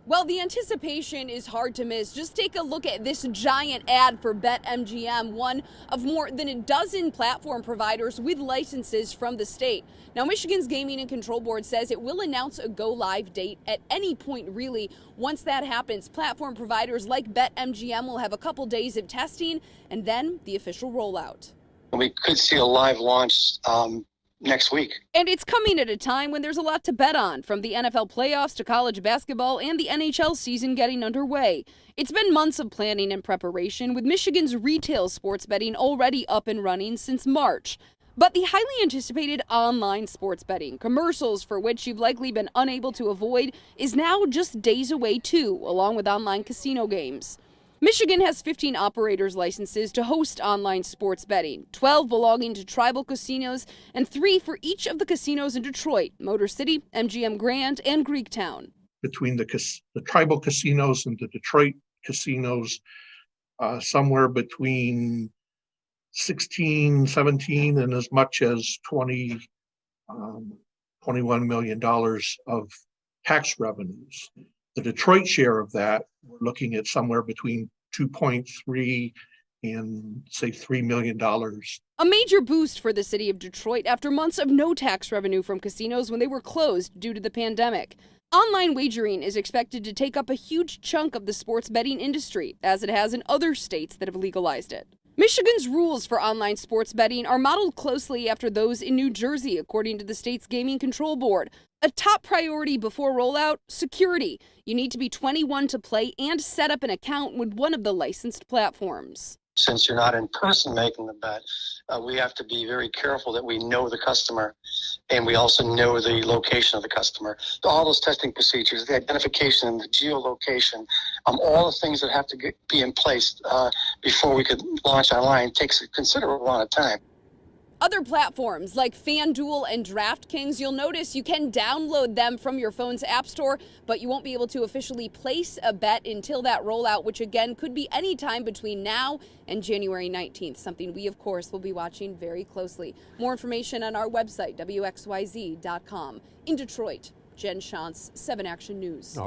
Well, the anticipation is hard to miss. Just take a look at this giant ad for BetMGM, one of more than a dozen platform providers with licenses from the state. Now, Michigan's Gaming and Control Board says it will announce a go-live date at any point, really. Once that happens, platform providers like BetMGM will have a couple days of testing and then the official rollout. We could see a live launch next week. And it's coming at a time when there's a lot to bet on, from the NFL playoffs to college basketball and the NHL season getting underway. It's been months of planning and preparation, with Michigan's retail sports betting already up and running since March. But the highly anticipated online sports betting, commercials for which you've likely been unable to avoid, is now just days away too, along with online casino games. Michigan has 15 operators' licenses to host online sports betting, 12 belonging to tribal casinos, and 3 for each of the casinos in Detroit, Motor City, MGM Grand, and Greektown. Between the tribal casinos and the Detroit casinos, somewhere between 16, 17, and as much as $21 million of tax revenues. The Detroit share of that, we're looking at somewhere between 2.3 and say $3 million. A major boost for the city of Detroit after months of no tax revenue from casinos when they were closed due to the pandemic. Online wagering is expected to take up a huge chunk of the sports betting industry, as it has in other states that have legalized it. Michigan's rules for online sports betting are modeled closely after those in New Jersey, according to the state's Gaming Control Board. A top priority before rollout, security. You need to be 21 to play and set up an account with one of the licensed platforms. Since you're not in person making the bet, we have to be very careful that we know the customer and we also know the location of the customer. All those testing procedures, the identification, the geolocation, all the things that have to be in place before we could launch online takes a considerable amount of time. Other platforms like FanDuel and DraftKings, you'll notice you can download them from your phone's app store, but you won't be able to officially place a bet until that rollout, which again could be any time between now and January 19th, something we, of course, will be watching very closely. More information on our website, WXYZ.com. In Detroit, Jen Shantz, 7 Action News.